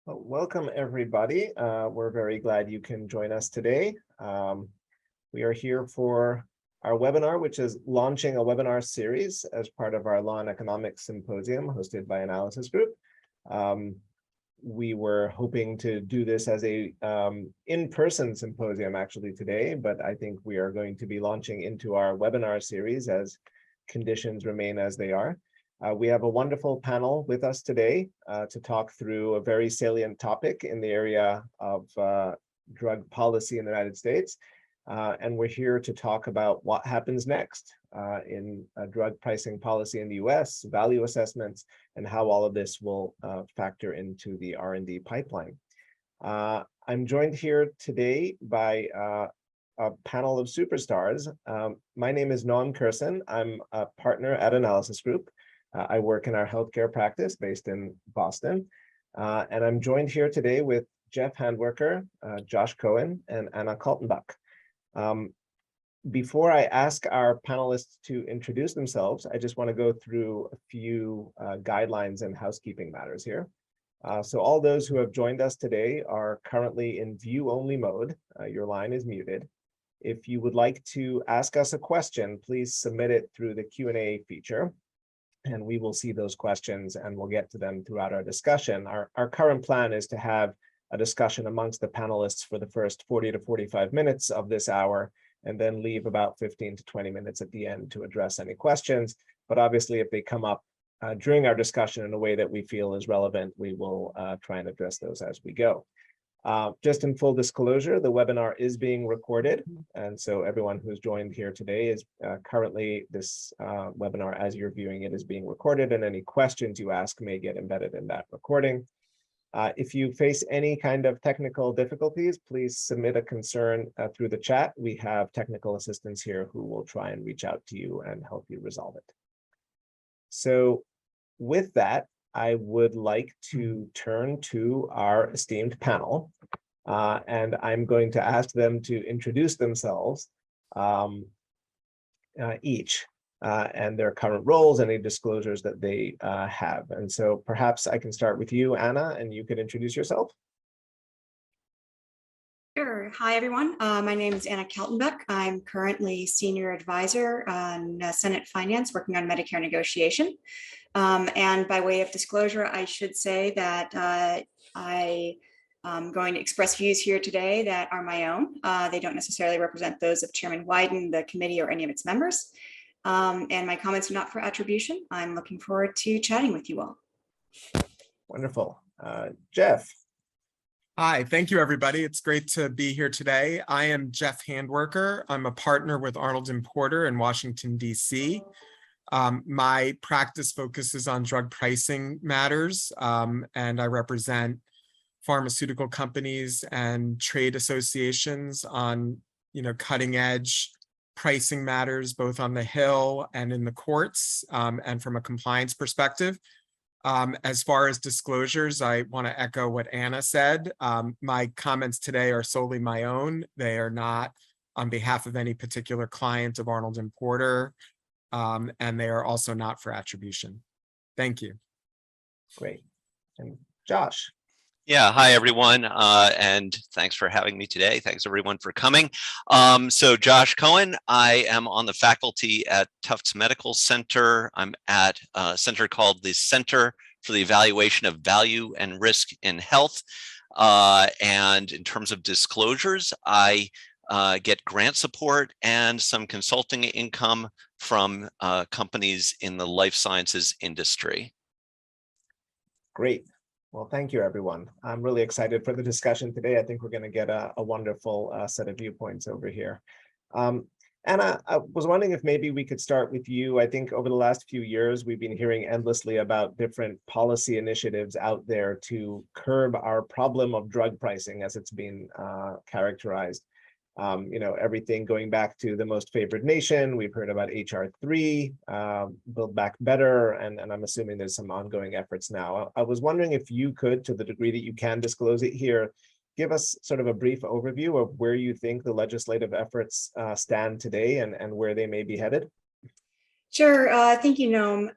Well, welcome, everybody. We're very glad you can join us today. We are here for our webinar, which is launching a webinar series as part of our Law and Economics Symposium hosted by Analysis Group. We were hoping to do this as a in-person symposium actually today, but I think we are going to be launching into our webinar series as conditions remain as they are. We have a wonderful panel with us today to talk through a very salient topic in the area of drug policy in the United States. And we're here to talk about what happens next in drug pricing policy in the US, value assessments, and how all of this will factor into the R&D pipeline. I'm joined here today by a panel of superstars. My name is Noam Kursin. I'm a partner at Analysis Group. I work in our healthcare practice based in Boston. And I'm joined here today with Jeff Handwerker, Josh Cohen, and Anna Kaltenbach. Before I ask our panelists to introduce themselves, I just want to go through a few guidelines and housekeeping matters here. So all those who have joined us today are currently in view-only mode. Your line is muted. If you would like to ask us a question, please submit it through the Q&A feature, and we will see those questions and we'll get to them throughout our discussion. Our current plan is to have a discussion amongst the panelists for the first 40 to 45 minutes of this hour, and then leave about 15 to 20 minutes at the end to address any questions. But obviously, if they come up during our discussion in a way that we feel is relevant, we will try and address those as we go. Just in full disclosure, the webinar is being recorded. And so everyone who's joined here today is currently this webinar, as you're viewing it, is being recorded, and any questions you ask may get embedded in that recording. If you face any kind of technical difficulties, please submit a concern through the chat. We have technical assistants here who will try and reach out to you and help you resolve it. So with that, I would like to turn to our esteemed panel, and I'm going to ask them to introduce themselves each and their current roles, any disclosures that they have. And so perhaps I can start with you, Anna, and you could introduce yourself. Sure. Hi, everyone. My name is Anna Kaltenbach. I'm currently Senior Advisor on Senate Finance, working on Medicare negotiation. And by way of disclosure, I should say that I am going to express views here today that are my own. They don't necessarily represent those of Chairman Wyden, the committee, or any of its members. And my comments are not for attribution. I'm looking forward to chatting with you all. Wonderful. Jeff. Hi, thank you, everybody. It's great to be here today. I am Jeff Handwerker. I'm a partner with Arnold & Porter in Washington, D.C. My practice focuses on drug pricing matters, and I represent pharmaceutical companies and trade associations on, cutting edge pricing matters, both on the Hill and in the courts, and from a compliance perspective. As far as disclosures, I want to echo what Anna said. My comments today are solely my own. They are not on behalf of any particular client of Arnold & Porter, and they are also not for attribution. Thank you. Great. And Josh. Yeah, hi, everyone, and thanks for having me today. Thanks, everyone, for coming. So Josh Cohen, I am on the faculty at Tufts Medical Center. I'm at a center called the Center for the Evaluation of Value and Risk in Health. And in terms of disclosures, I get grant support and some consulting income from companies in the life sciences industry. Great. Well, thank you, everyone. I'm really excited for the discussion today. I think we're going to get a wonderful set of viewpoints over here. Anna, I was wondering if maybe we could start with you. I think over the last few years, we've been hearing endlessly about different policy initiatives out there to curb our problem of drug pricing, as it's been characterized. Everything going back to the most favored nation. We've heard about HR 3, Build Back Better, and I'm assuming there's some ongoing efforts now. I was wondering if you could, to the degree that you can disclose it here, give us sort of a brief overview of where you think the legislative efforts stand today and where they may be headed. Sure. Thank you, Noam.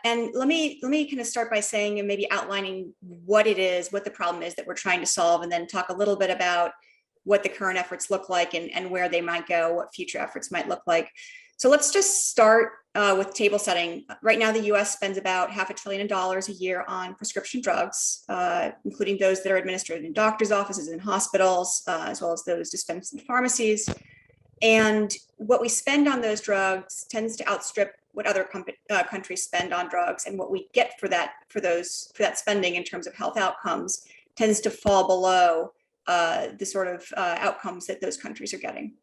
And let me kind of start by saying and maybe outlining what it is, what the problem is that we're trying to solve, and then talk a little bit about what the current efforts look like and where they might go, what future efforts might look like. So let's just start with table setting. Right now, the US spends about $500 billion a year on prescription drugs, including those that are administered in doctors' offices and hospitals, as well as those dispensed in pharmacies. And what we spend on those drugs tends to outstrip what other countries spend on drugs, and what we get for that spending in terms of health outcomes tends to fall below the sort of outcomes that those countries are getting.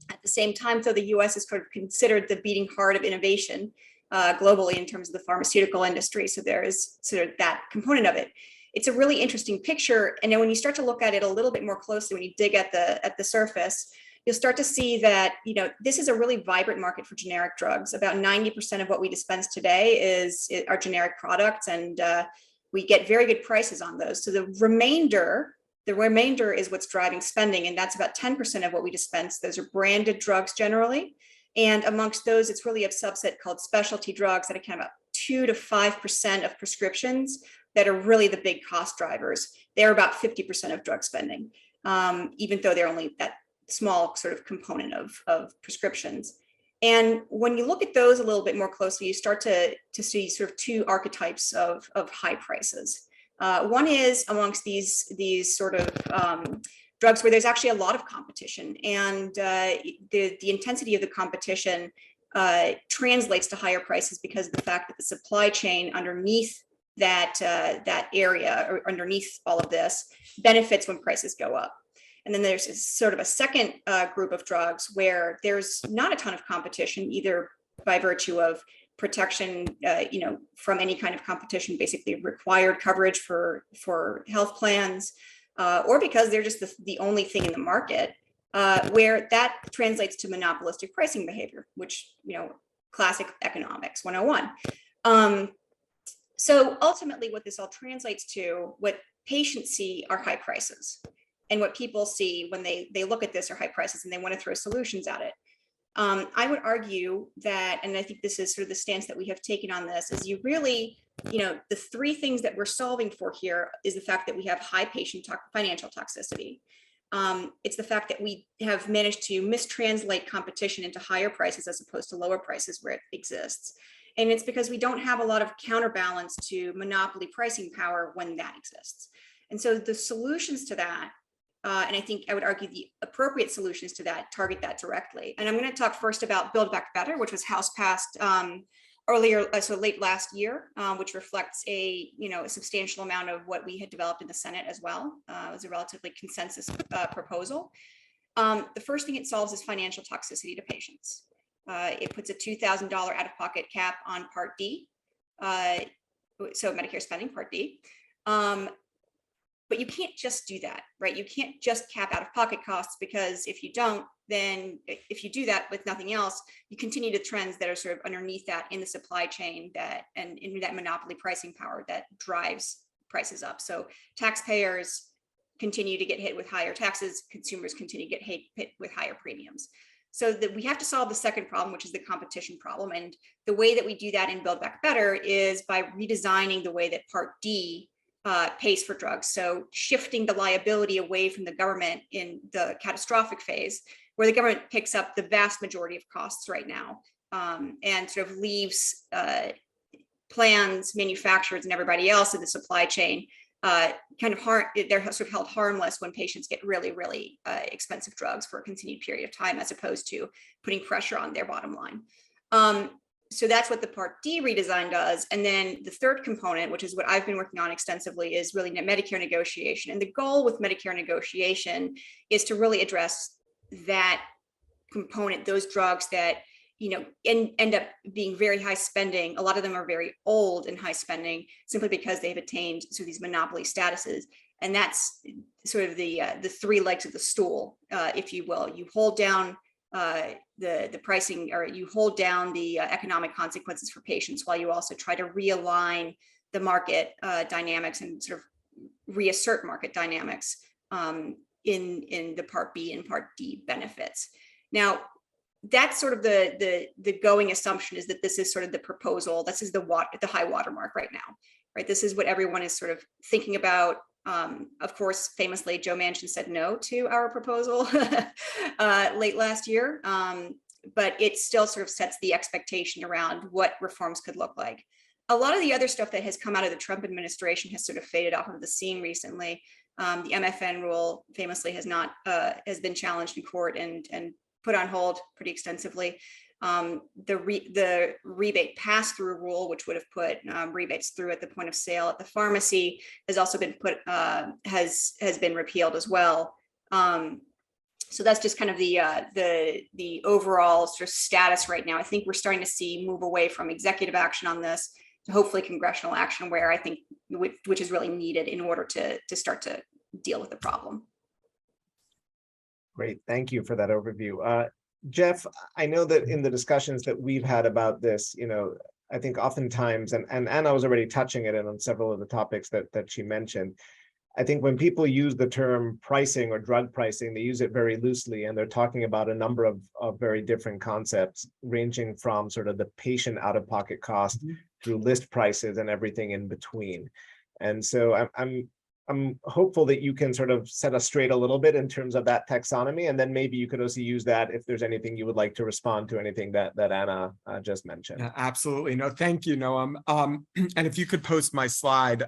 At the same time, though, the US is sort of considered the beating heart of innovation globally in terms of the pharmaceutical industry. So there is sort of that component of it. It's a really interesting picture. And then when you start to look at it a little bit more closely, when you dig at the surface, you'll start to see that, this is a really vibrant market for generic drugs. About 90% of what we dispense today are generic products, and we get very good prices on those. So the remainder is what's driving spending, and that's about 10% of what we dispense. Those are branded drugs generally. And amongst those, it's really a subset called specialty drugs that account about 2 to 5% of prescriptions that are really the big cost drivers. They're about 50% of drug spending, even though they're only that small sort of component of prescriptions. And when you look at those a little bit more closely, you start to see sort of two archetypes of high prices. One is amongst these sort of drugs where there's actually a lot of competition, and the intensity of the competition translates to higher prices because of the fact that the supply chain underneath that area, or underneath all of this, benefits when prices go up. And then there's sort of a second group of drugs where there's not a ton of competition, either by virtue of protection, from any kind of competition, basically required coverage for health plans, or because they're just the only thing in the market, where that translates to monopolistic pricing behavior, which, classic economics 101. So ultimately what this all translates to, what patients see are high prices. And what people see when they look at this are high prices, and they want to throw solutions at it. I would argue that, and I think this is sort of the stance that we have taken on this, is you really, the three things that we're solving for here is the fact that we have high patient financial toxicity. It's the fact that we have managed to mistranslate competition into higher prices as opposed to lower prices where it exists. And it's because we don't have a lot of counterbalance to monopoly pricing power when that exists. And so the solutions to that, and I think I would argue the appropriate solutions to that target that directly. And I'm going to talk first about Build Back Better, which was House passed late last year, which reflects a substantial amount of what we had developed in the Senate as well. It was a relatively consensus proposal. The first thing it solves is financial toxicity to patients. It puts a $2,000 out-of-pocket cap on Part D, so Medicare spending Part D. But you can't just do that, right? You can't just cap out-of-pocket costs, because if you don't, then if you do that with nothing else, you continue the trends that are sort of underneath that in the supply chain and in that monopoly pricing power that drives prices up. So taxpayers continue to get hit with higher taxes, consumers continue to get hit with higher premiums. So that we have to solve the second problem, which is the competition problem. And the way that we do that in Build Back Better is by redesigning the way that Part D pays for drugs. So shifting the liability away from the government in the catastrophic phase, where the government picks up the vast majority of costs right now, and sort of leaves plans, manufacturers, and everybody else in the supply chain they're sort of held harmless when patients get really, really expensive drugs for a continued period of time, as opposed to putting pressure on their bottom line. So that's what the Part D redesign does. And then the third component, which is what I've been working on extensively, is really Medicare negotiation. And the goal with Medicare negotiation is to really address that component, those drugs that end up being very high spending. A lot of them are very old and high spending simply because they've attained sort of these monopoly statuses. And that's sort of the three legs of the stool, if you will. You hold down the pricing, or you hold down the economic consequences for patients, while you also try to realign the market dynamics and sort of reassert market dynamics in the Part B and Part D benefits. Now, that's sort of the going assumption, is that this is sort of the proposal. This is the high watermark right now, right? This is what everyone is sort of thinking about. Of course, famously, Joe Manchin said no to our proposal late last year, but it still sort of sets the expectation around what reforms could look like. A lot of the other stuff that has come out of the Trump administration has sort of faded off of the scene recently. The MFN rule famously has been challenged in court and put on hold pretty extensively. The rebate pass-through rule, which would have put rebates through at the point of sale at the pharmacy, has also been has been repealed as well. So that's just kind of the overall sort of status right now. I think we're starting to see move away from executive action on this to hopefully congressional action, where I think which is really needed in order to start to deal with the problem. Great, thank you for that overview. Jeff, I know that in the discussions that we've had about this, I think oftentimes, and Anna was already touching it on several of the topics that she mentioned. I think when people use the term pricing or drug pricing, they use it very loosely, and they're talking about a number of very different concepts, ranging from sort of the patient out-of-pocket cost through list prices and everything in between. And so I'm hopeful that you can sort of set us straight a little bit in terms of that taxonomy, and then maybe you could also use that if there's anything you would like to respond to anything that Anna just mentioned. Yeah, absolutely. No, thank you, Noam. And if you could post my slide.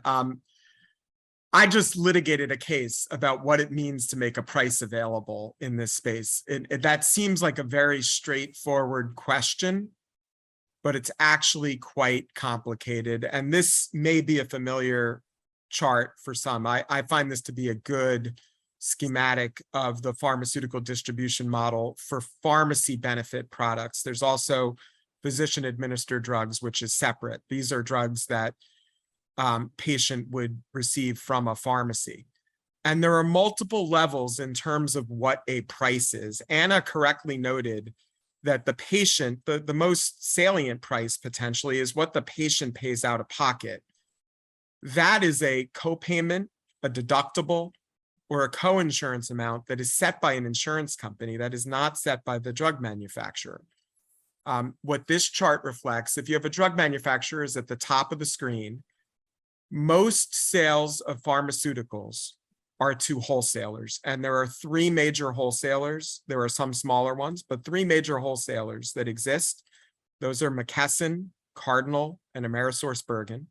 I just litigated a case about what it means to make a price available in this space. That seems like a very straightforward question, but it's actually quite complicated. And this may be a familiar chart for some. I find this to be a good schematic of the pharmaceutical distribution model for pharmacy benefit products. There's also physician administered drugs, which is separate. These are drugs that patient would receive from a pharmacy. And there are multiple levels in terms of what a price is. Anna correctly noted that the patient, the most salient price potentially is what the patient pays out of pocket. That is a copayment, a deductible, or a coinsurance amount that is set by an insurance company, that is not set by the drug manufacturer. What this chart reflects, if you have a drug manufacturer, is at the top of the screen. Most sales of pharmaceuticals are to wholesalers, and there are three major wholesalers. There are some smaller ones, but three major wholesalers that exist. Those are McKesson, Cardinal, and AmerisourceBergen,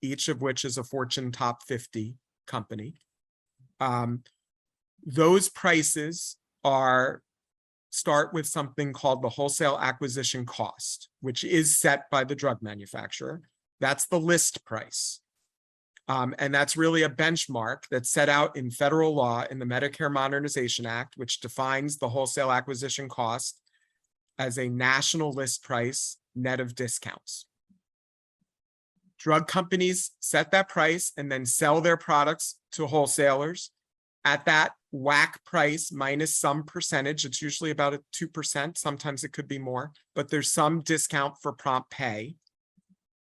each of which is a Fortune top 50 company. Those prices start with something called the wholesale acquisition cost, which is set by the drug manufacturer. That's the list price. And that's really a benchmark that's set out in federal law in the Medicare Modernization Act, which defines the wholesale acquisition cost as a national list price net of discounts. Drug companies set that price and then sell their products to wholesalers at that WAC price minus some percentage. It's usually about 2%. Sometimes it could be more, but there's some discount for prompt pay.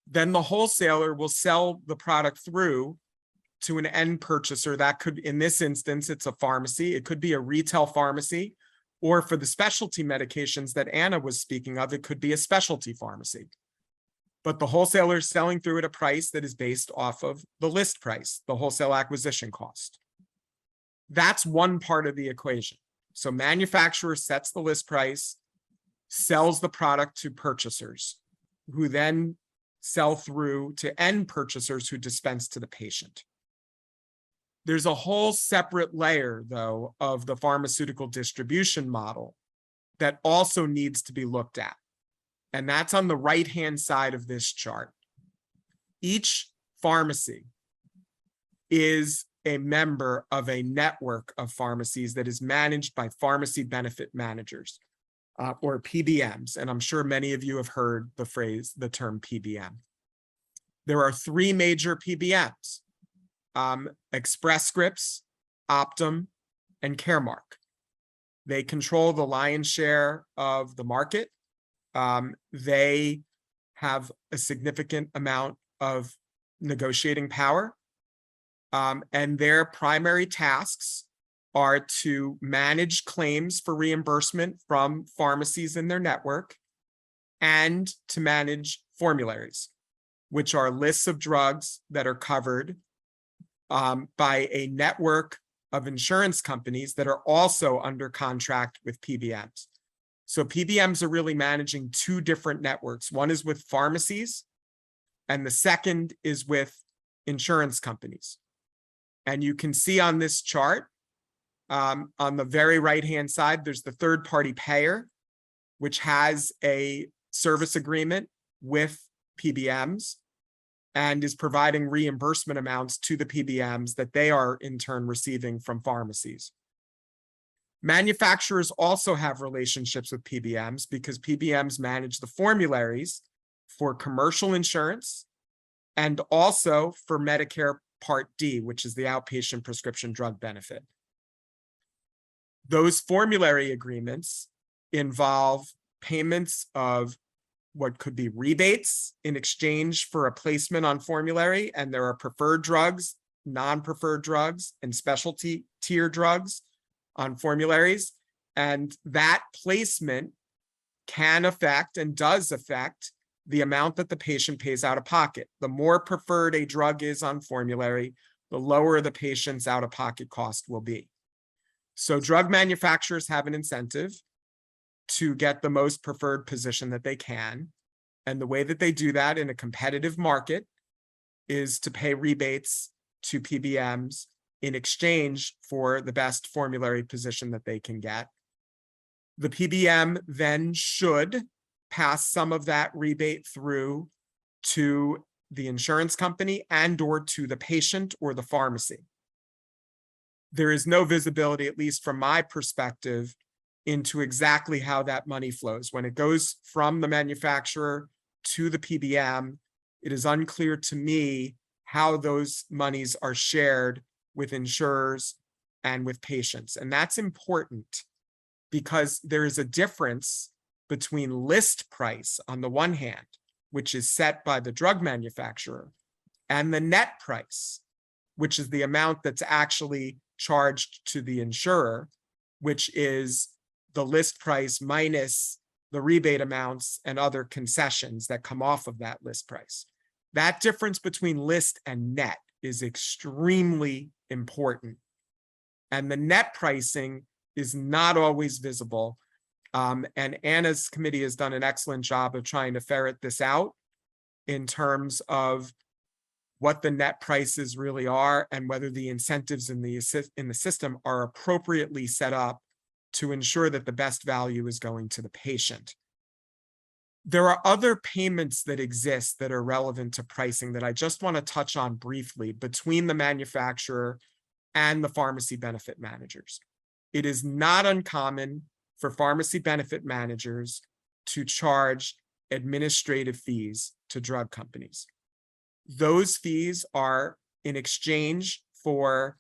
Then the wholesaler will sell the product through to an end purchaser. That could, in this instance, it's a pharmacy. It could be a retail pharmacy, or for the specialty medications that Anna was speaking of, it could be a specialty pharmacy. But the wholesaler is selling through at a price that is based off of the list price, the wholesale acquisition cost. That's one part of the equation. So manufacturer sets the list price, sells the product to purchasers, who then sell through to end purchasers who dispense to the patient. There's a whole separate layer, though, of the pharmaceutical distribution model that also needs to be looked at. And that's on the right-hand side of this chart. Each pharmacy is a member of a network of pharmacies that is managed by pharmacy benefit managers, or PBMs. And I'm sure many of you have heard the term PBM. There are three major PBMs, Express Scripts, Optum, and Caremark. They control the lion's share of the market. They have a significant amount of negotiating power. And their primary tasks are to manage claims for reimbursement from pharmacies in their network and to manage formularies, which are lists of drugs that are covered by a network of insurance companies that are also under contract with PBMs. So PBMs are really managing two different networks. One is with pharmacies, and the second is with insurance companies. And you can see on this chart, on the very right-hand side, there's the third-party payer, which has a service agreement with PBMs and is providing reimbursement amounts to the PBMs that they are in turn receiving from pharmacies. Manufacturers also have relationships with PBMs because PBMs manage the formularies for commercial insurance and also for Medicare Part D, which is the outpatient prescription drug benefit. Those formulary agreements involve payments of what could be rebates in exchange for a placement on formulary, and there are preferred drugs, non-preferred drugs, and specialty tier drugs on formularies, and that placement can affect and does affect the amount that the patient pays out of pocket. The more preferred a drug is on formulary, the lower the patient's out-of-pocket cost will be. So drug manufacturers have an incentive to get the most preferred position that they can. And the way that they do that in a competitive market is to pay rebates to PBMs in exchange for the best formulary position that they can get. The PBM then should pass some of that rebate through to the insurance company and or to the patient or the pharmacy. There is no visibility, at least from my perspective, into exactly how that money flows. When it goes from the manufacturer to the PBM, it is unclear to me how those monies are shared with insurers and with patients. And that's important because there is a difference between list price on the one hand, which is set by the drug manufacturer, and the net price, which is the amount that's actually charged to the insurer, which is the list price minus the rebate amounts and other concessions that come off of that list price. That difference between list and net is extremely important. And the net pricing is not always visible. And Anna's committee has done an excellent job of trying to ferret this out in terms of what the net prices really are and whether the incentives in the system are appropriately set up to ensure that the best value is going to the patient. There are other payments that exist that are relevant to pricing that I just want to touch on briefly between the manufacturer and the pharmacy benefit managers. It is not uncommon for pharmacy benefit managers to charge administrative fees to drug companies. Those fees are in exchange for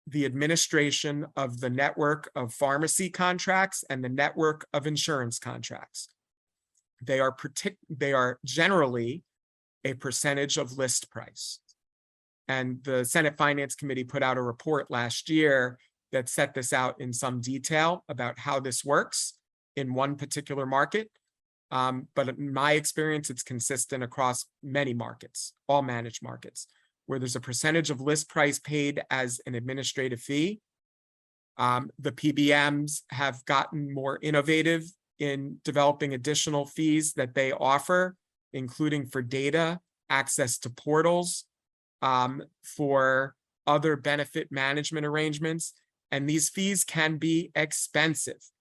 the administration of the network of pharmacy contracts and the network of insurance contracts. They are generally a percentage of list price. And the Senate Finance Committee put out a report last year that set this out in some detail about how this works in one particular market. But in my experience, it's consistent across many markets, all managed markets, where there's a percentage of list price paid as an administrative fee. The PBMs have gotten more innovative in developing additional fees that they offer, including for data, access to portals, for other benefit management arrangements. And these fees can be expensive.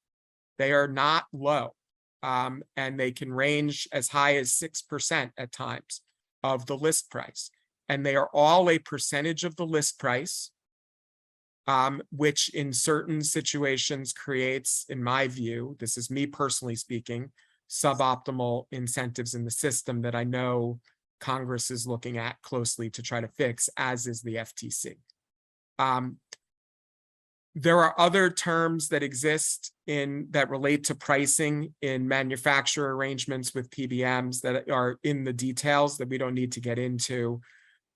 They are not low. And they can range as high as 6% at times of the list price. And they are all a percentage of the list price, which in certain situations creates, in my view, this is me personally speaking, suboptimal incentives in the system that I know Congress is looking at closely to try to fix, as is the FTC. There are other terms that exist that relate to pricing in manufacturer arrangements with PBMs that are in the details that we don't need to get into.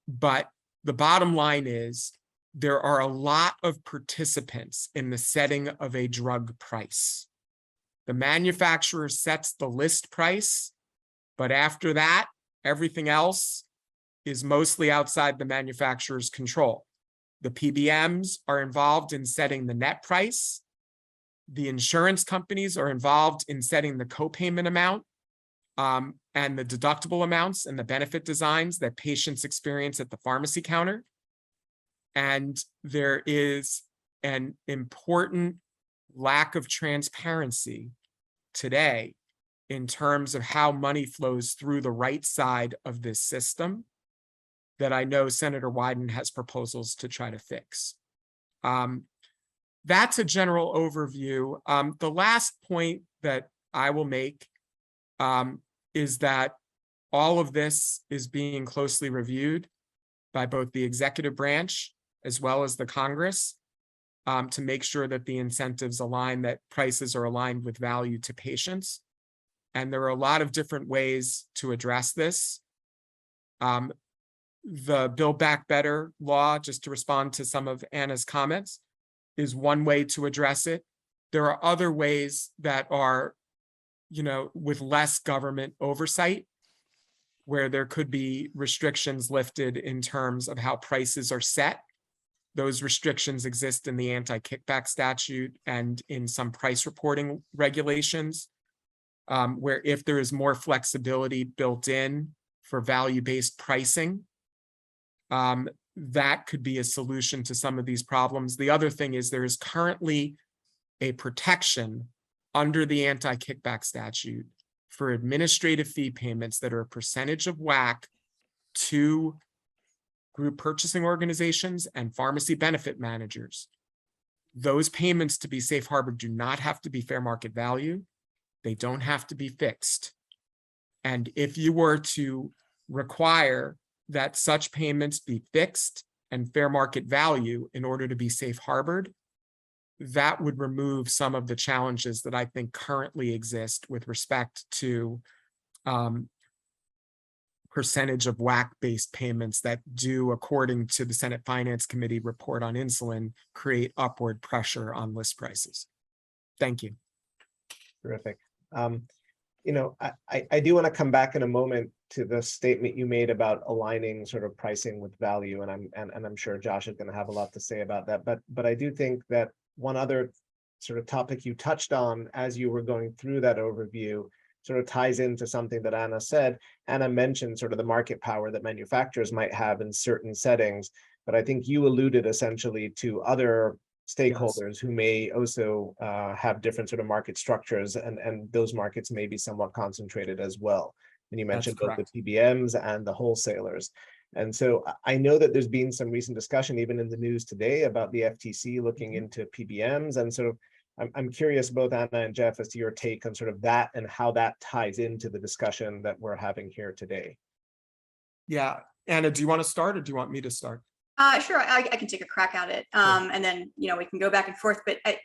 But the bottom line is there are a lot of participants in the setting of a drug price. The manufacturer sets the list price, but after that, everything else is mostly outside the manufacturer's control. The PBMs are involved in setting the net price. The insurance companies are involved in setting the copayment amount and the deductible amounts and the benefit designs that patients experience at the pharmacy counter. And there is an important lack of transparency today in terms of how money flows through the right side of this system that I know Senator Wyden has proposals to try to fix. That's a general overview. The last point that I will make is that all of this is being closely reviewed by both the executive branch as well as the Congress to make sure that the incentives align, that prices are aligned with value to patients. And there are a lot of different ways to address this. The Build Back Better law, just to respond to some of Anna's comments, is one way to address it. There are other ways that are, with less government oversight, where there could be restrictions lifted in terms of how prices are set. Those restrictions exist in the anti-kickback statute and in some price reporting regulations, where if there is more flexibility built in for value-based pricing, that could be a solution to some of these problems. The other thing is there is currently a protection under the anti-kickback statute for administrative fee payments that are a percentage of WAC to group purchasing organizations and pharmacy benefit managers. Those payments to be safe harbor do not have to be fair market value. They don't have to be fixed. And if you were to require that such payments be fixed and fair market value in order to be safe harbored, that would remove some of the challenges that I think currently exist with respect to percentage of WAC-based payments that do, according to the Senate Finance Committee report on insulin, create upward pressure on list prices. Thank you. Terrific. I do want to come back in a moment to the statement you made about aligning sort of pricing with value, and I'm sure Josh is going to have a lot to say about that. But I do think that one other sort of topic you touched on as you were going through that overview sort of ties into something that Anna said. Anna mentioned sort of the market power that manufacturers might have in certain settings, but I think you alluded essentially to other stakeholders who may also have different sort of market structures, and those markets may be somewhat concentrated as well. And you mentioned both the PBMs and the wholesalers. And so I know that there's been some recent discussion even in the news today about the FTC looking into PBMs. And sort of I'm curious, both Anna and Jeff, as to your take on sort of that and how that ties into the discussion that we're having here today. Yeah, Anna, do you want to start or do you want me to start? Sure, I can take a crack at it, and then we can go back and forth. But I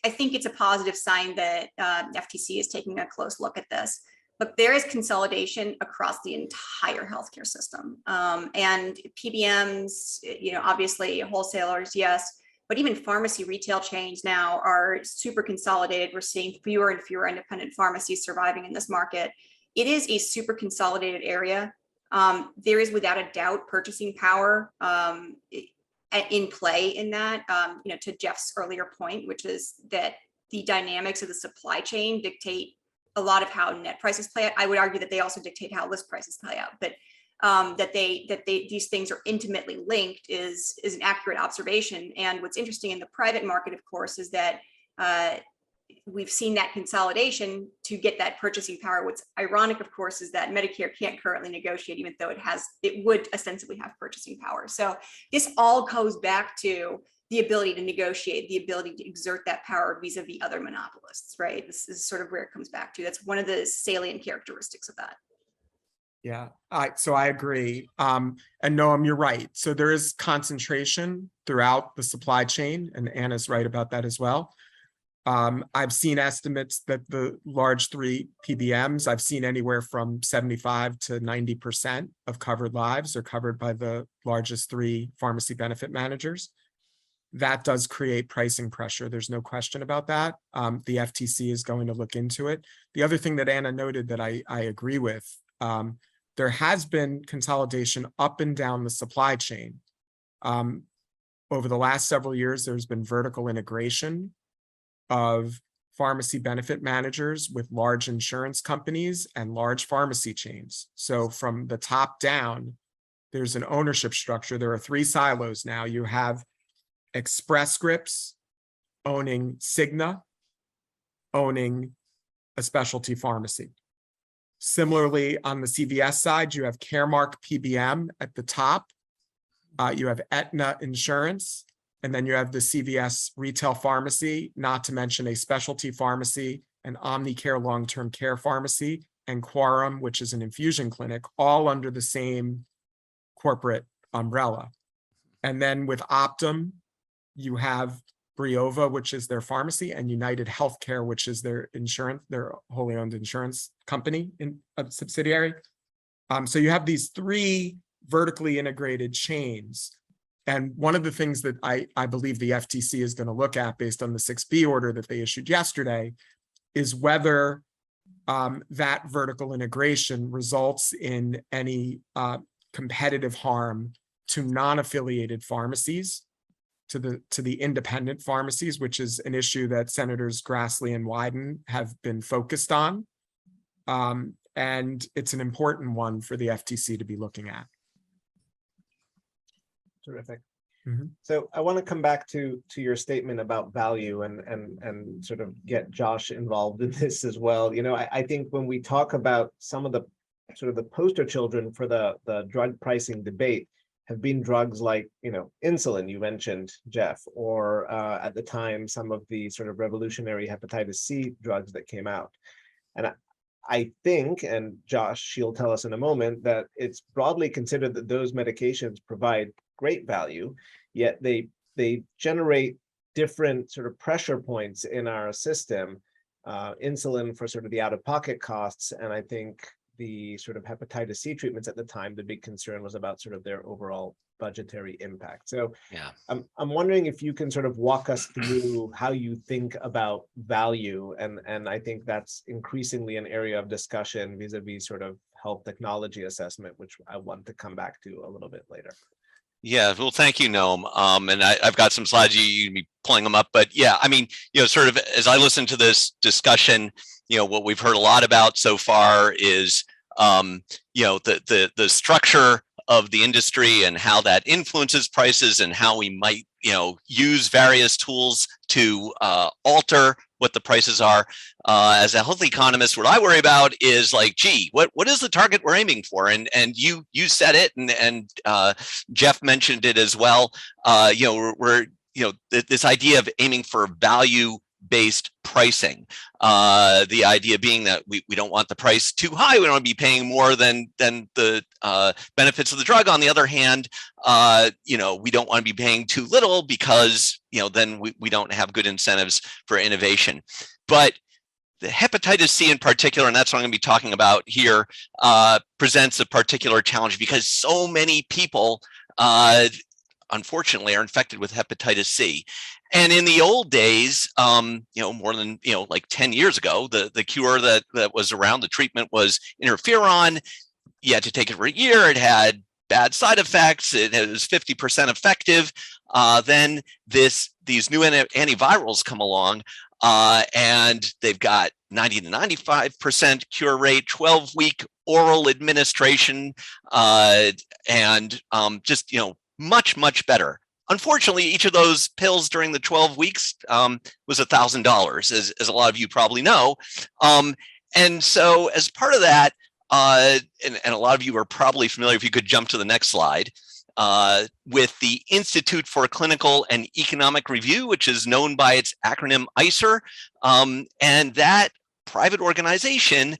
think it's a positive sign that FTC is taking a close look at this. Look, there is consolidation across the entire healthcare system, and PBMs, obviously wholesalers, yes, but even pharmacy retail chains now are super consolidated. We're seeing fewer and fewer independent pharmacies surviving in this market. It is a super consolidated area. There is without a doubt purchasing power in play in that, to Jeff's earlier point, which is that the dynamics of the supply chain dictate a lot of how net prices play out. I would argue that they also dictate how list prices play out, but these things are intimately linked is an accurate observation. And what's interesting in the private market, of course, is that we've seen that consolidation to get that purchasing power. What's ironic, of course, is that Medicare can't currently negotiate, even though it would ostensibly have purchasing power. So this all goes back to the ability to negotiate, the ability to exert that power vis-a-vis other monopolists, right? This is sort of where it comes back to. That's one of the salient characteristics of that. Yeah, so I agree. And Noam, you're right. So there is concentration throughout the supply chain, and Anna's right about that as well. I've seen estimates that the large three PBMs, I've seen anywhere from 75 to 90% of covered lives are covered by the largest three pharmacy benefit managers. That does create pricing pressure. There's no question about that. The FTC is going to look into it. The other thing that Anna noted that I agree with, there has been consolidation up and down the supply chain. Over the last several years, there's been vertical integration of pharmacy benefit managers with large insurance companies and large pharmacy chains. So from the top down, there's an ownership structure. There are three silos now. You have Express Scripts owning Cigna, owning a specialty pharmacy. Similarly, on the CVS side, you have Caremark PBM at the top. You have Aetna Insurance, and then you have the CVS retail pharmacy, not to mention a specialty pharmacy, an Omnicare long-term care pharmacy, and Quorum, which is an infusion clinic, all under the same corporate umbrella. And then with Optum, you have Briova, which is their pharmacy, and United Healthcare, which is their insurance, their wholly owned insurance company in a subsidiary. So you have these three vertically integrated chains. And one of the things that I believe the FTC is going to look at based on the 6B order that they issued yesterday is whether that vertical integration results in any competitive harm to non-affiliated pharmacies, to the independent pharmacies, which is an issue that Senators Grassley and Wyden have been focused on. And it's an important one for the FTC to be looking at. Terrific. Mhm. So I want to come back to your statement about value and sort of get Josh involved in this as well. You know, I think when we talk about some of the sort of the poster children for the drug pricing debate have been drugs like, you know, insulin, you mentioned, Jeff, or at the time, some of the sort of revolutionary hepatitis C drugs that came out. And I think, and Josh, she'll tell us in a moment, that it's broadly considered that those medications provide great value, yet they generate different sort of pressure points in our system. Insulin for sort of the out-of-pocket costs, and I think the sort of hepatitis C treatments at the time, the big concern was about sort of their overall budgetary impact. So Yeah. I'm wondering if you can sort of walk us through how you think about value, and I think that's increasingly an area of discussion vis-a-vis sort of health technology assessment, which I want to come back to a little bit later. Yeah, well, thank you, Noam. And I've got some slides, you can be pulling them up, but yeah, I mean, you know, sort of as I listen to this discussion, you know, what we've heard a lot about so far is, you know, the structure of the industry and how that influences prices and how we might, you know, use various tools to alter what the prices are. As a health economist, what I worry about is like, gee, what is the target we're aiming for? And you said it, and Jeff mentioned it as well. You know, we're you know, this idea of aiming for value-based pricing. The idea being that we don't want the price too high. We don't want to be paying more than the benefits of the drug. On the other hand, you know, we don't want to be paying too little because, you know, then we don't have good incentives for innovation. But the hepatitis C in particular, and that's what I'm going to be talking about here, presents a particular challenge because so many people, unfortunately, are infected with hepatitis C. And in the old days, you know, more than, you know, like 10 years ago, the cure that was around, the treatment was interferon. You had to take it for a year. It had bad side effects. It was 50% effective. Then these new antivirals come along, and they've got 90 to 95% cure rate, 12-week oral administration, and just, you know, much better. Unfortunately, each of those pills during the 12 weeks was $1,000, as a lot of you probably know. And so as part of that, and a lot of you are probably familiar, if you could jump to the next slide, with the Institute for Clinical and Economic Review, which is known by its acronym ICER. And that private organization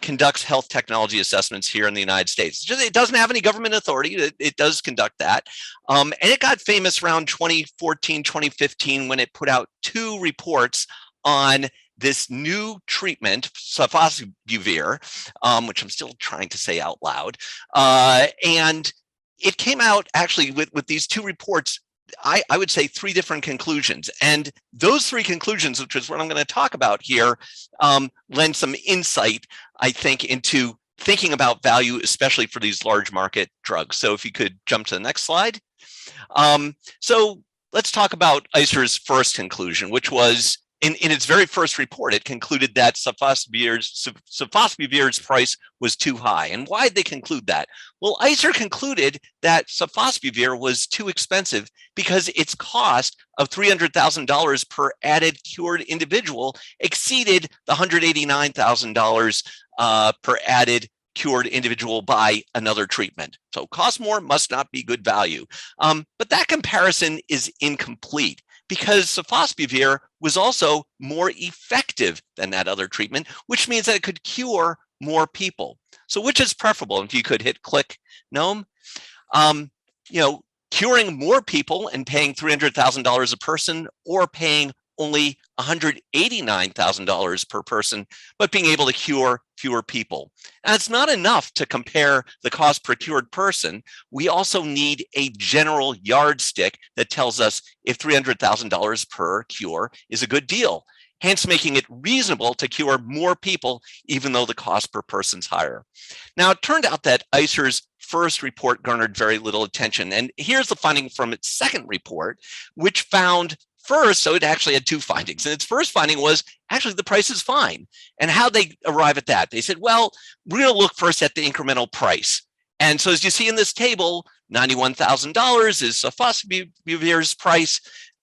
conducts health technology assessments here in the United States. It doesn't have any government authority. It does conduct that. And it got famous around 2014, 2015 when it put out 2 reports on this new treatment, sofosbuvir, which I'm still trying to say out loud. And it came out actually with these two reports, I would say 3 different conclusions. And those 3 conclusions, which is what I'm going to talk about here, lend some insight, I think, into thinking about value, especially for these large market drugs. So if you could jump to the next slide. So let's talk about ICER's first conclusion, which was in its very first report, it concluded that sofosbuvir's price was too high. And why did they conclude that? Well, ICER concluded that sofosbuvir was too expensive because its cost of $300,000 per added cured individual exceeded the $189,000 per added cured individual by another treatment. So cost more must not be good value. But that comparison is incomplete, because sofosbuvir was also more effective than that other treatment, which means that it could cure more people. So which is preferable? If you could hit click, Noam. Curing more people and paying $300,000 a person, or paying only $189,000 per person, but being able to cure fewer people. And it's not enough to compare the cost per cured person. We also need a general yardstick that tells us if $300,000 per cure is a good deal, hence making it reasonable to cure more people, even though the cost per person's higher. Now, it turned out that ICER's first report garnered very little attention. And here's the finding from its second report, which found first, so it actually had 2 findings. And its first finding was actually the price is fine. And how they arrive at that? They said, well, we're going to look first at the incremental price. And so as you see in this table, $91,000 is sofosbuvir's price,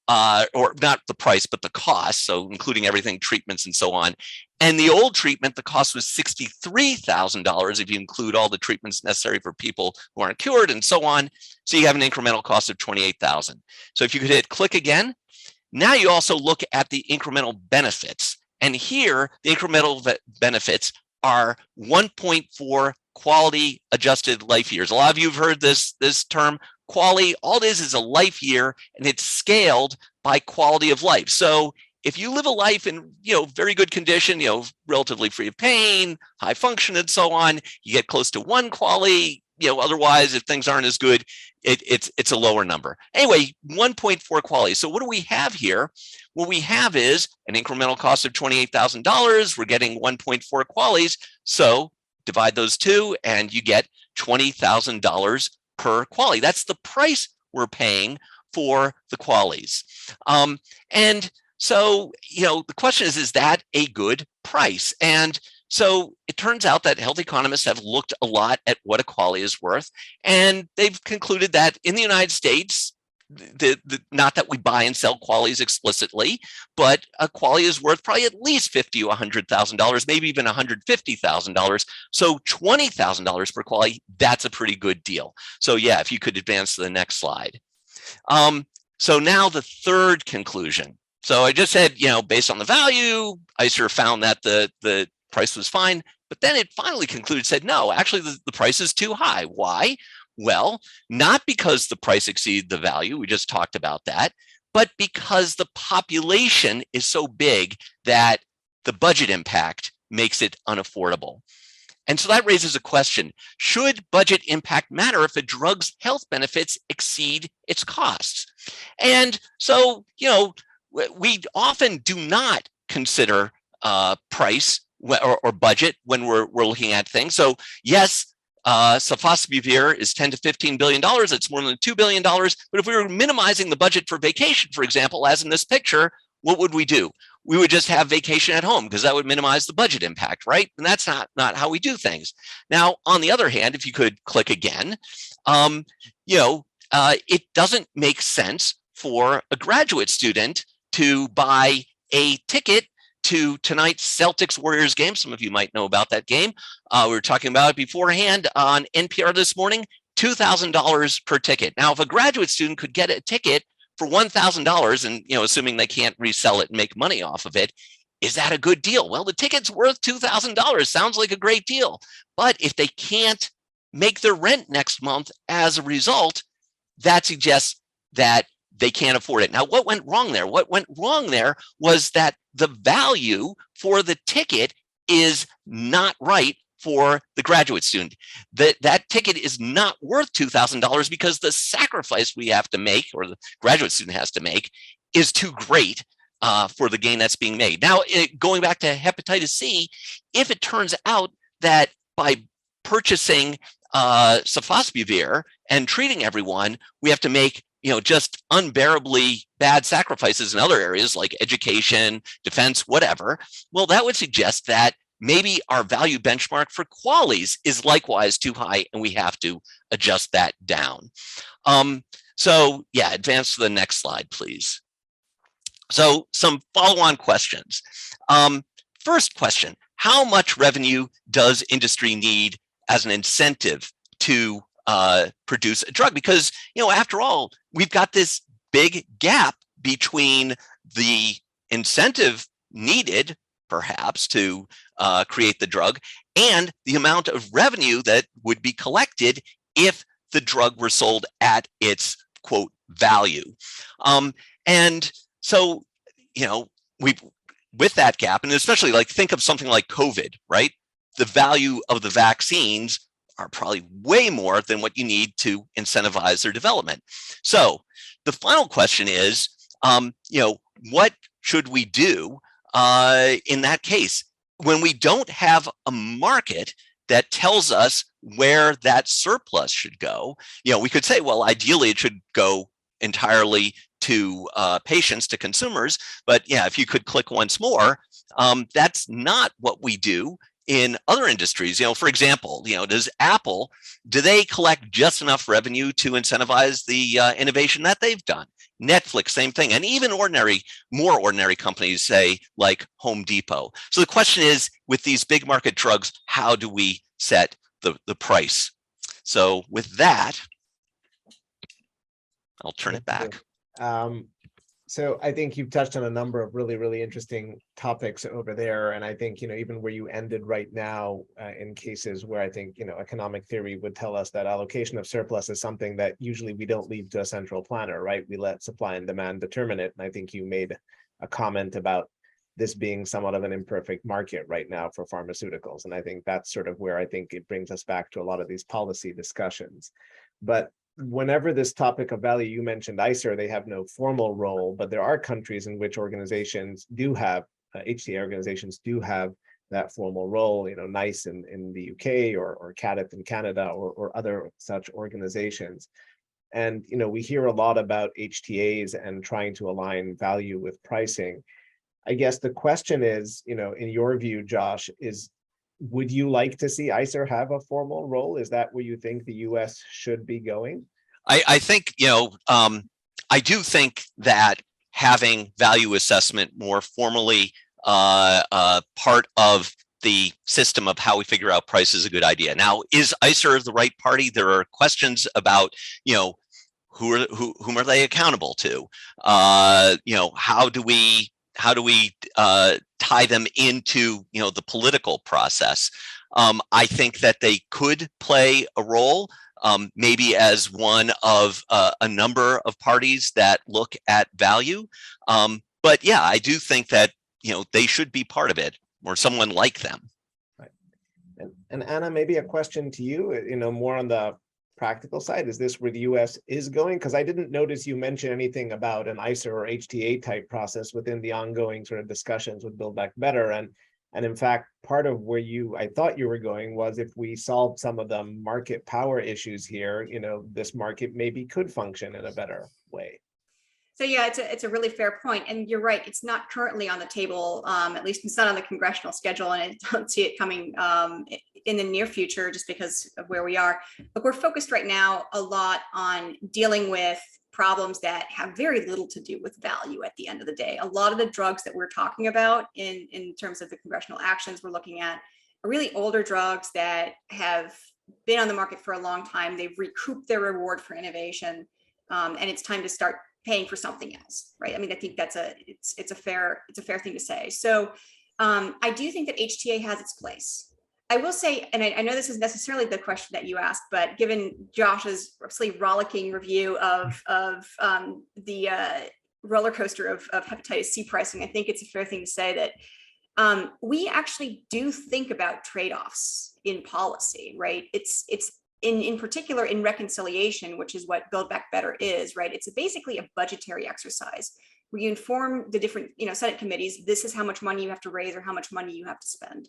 or not the price, but the cost. So including everything, treatments and so on. And the old treatment, the cost was $63,000 if you include all the treatments necessary for people who aren't cured and so on. So you have an incremental cost of $28,000. So if you could hit click again, now you also look at the incremental benefits. And here, the incremental benefits are 1.4 quality adjusted life years. A lot of you have heard this term, quality. All it is a life year, and it's scaled by quality of life. So if you live a life in very good condition, relatively free of pain, high function, and so on, you get close to 1 quality. Otherwise, if things aren't as good, it's a lower number. Anyway, 1.4 quality. So what do we have here? What we have is an incremental cost of $28,000. We're getting 1.4 qualities. So divide those 2 and you get $20,000 per quality. That's the price we're paying for the qualities. And so, the question is that a good price? And so it turns out that health economists have looked a lot at what a quality is worth, and they've concluded that in the United States, not that we buy and sell qualities explicitly, but a quality is worth probably at least $50,000 or $100,000, maybe even $150,000. So $20,000 per quality, that's a pretty good deal. So yeah, if you could advance to the next slide. So now the third conclusion. So I just said, based on the value, ICER found that the price was fine, but then it finally concluded, said, no, actually the price is too high. Why? Well, not because the price exceeded the value, we just talked about that, but because the population is so big that the budget impact makes it unaffordable. And so that raises a question, should budget impact matter if a drug's health benefits exceed its costs? And so, we often do not consider price or budget when we're looking at things. So yes, sofosbuvir is $10 to $15 billion. It's more than $2 billion. But if we were minimizing the budget for vacation, for example, as in this picture, what would we do? We would just have vacation at home because that would minimize the budget impact, right? And that's not how we do things. Now, on the other hand, if you could click again, it doesn't make sense for a graduate student to buy a ticket to tonight's Celtics Warriors game. Some of you might know about that game. We were talking about it beforehand on NPR this morning, $2,000 per ticket. Now, if a graduate student could get a ticket for $1,000 and, assuming they can't resell it and make money off of it, is that a good deal? Well, the ticket's worth $2,000. Sounds like a great deal. But if they can't make their rent next month as a result, that suggests that they can't afford it. Now, what went wrong there? What went wrong there was that the value for the ticket is not right for the graduate student. That ticket is not worth $2,000 because the sacrifice we have to make, or the graduate student has to make, is too great for the gain that's being made. Now, going back to hepatitis C, if it turns out that by purchasing sofosbuvir and treating everyone, we have to make just unbearably bad sacrifices in other areas like education, defense, whatever, well, that would suggest that maybe our value benchmark for QALYs is likewise too high, and we have to adjust that down. So yeah, advance to the next slide, please. So some follow-on questions. First question, how much revenue does industry need as an incentive to produce a drug? Because, after all, we've got this big gap between the incentive needed, perhaps, to create the drug and the amount of revenue that would be collected if the drug were sold at its, quote, value. And so, with that gap, and especially think of something like COVID, right? The value of the vaccines are probably way more than what you need to incentivize their development. So the final question is, what should we do in that case when we don't have a market that tells us where that surplus should go? We could say, well, ideally it should go entirely to patients, to consumers. But yeah, if you could click once more, that's not what we do in other industries. For example, does Apple, do they collect just enough revenue to incentivize the innovation that they've done? Netflix, same thing. And even more ordinary companies, say like Home Depot. So the question is, with these big market drugs, how do we set the price? So with that, I'll turn it back. So I think you've touched on a number of really, really interesting topics over there. And I think, even where you ended right now, in cases where I think, economic theory would tell us that allocation of surplus is something that usually we don't leave to a central planner, right? We let supply and demand determine it. And I think you made a comment about this being somewhat of an imperfect market right now for pharmaceuticals. And I think that's sort of where I think it brings us back to a lot of these policy discussions. But whenever this topic of value, you mentioned ICER, they have no formal role, but there are countries in which organizations do have, HTA organizations do have that formal role, NICE in the UK or CADIT in Canada or other such organizations. And, we hear a lot about HTAs and trying to align value with pricing. I guess the question is, in your view, Josh, would you like to see ICER have a formal role? Is that where you think the US should be going? I think, I do think that having value assessment more formally part of the system of how we figure out price is a good idea. Now, is ICER the right party? There are questions about, whom are they accountable to? How do we tie them into the political process? I think that they could play a role, maybe as one of a number of parties that look at value. But yeah, I do think that they should be part of it, or someone like them. Right. And Anna, maybe a question to you, more on the practical side. Is this where the US is going? Because I didn't notice you mention anything about an ICER or HTA type process within the ongoing sort of discussions with Build Back Better. And in fact, part of where I thought you were going was, if we solved some of the market power issues here, this market maybe could function in a better way. So yeah, it's a really fair point. And you're right, it's not currently on the table, at least it's not on the congressional schedule, and I don't see it coming in the near future just because of where we are. But we're focused right now a lot on dealing with problems that have very little to do with value at the end of the day. A lot of the drugs that we're talking about in terms of the congressional actions we're looking at are really older drugs that have been on the market for a long time. They've recouped their reward for innovation, and it's time to start paying for something else, right? I mean, I think that's it's a fair thing to say. So I do think that HTA has its place. I will say, and I know this isn't necessarily the question that you asked, but given Josh's absolutely rollicking review of the roller coaster of hepatitis C pricing, I think it's a fair thing to say that we actually do think about trade-offs in policy, right? It's in particular in reconciliation, which is what Build Back Better is, right? It's basically a budgetary exercise where you inform the different, Senate committees, this is how much money you have to raise or how much money you have to spend.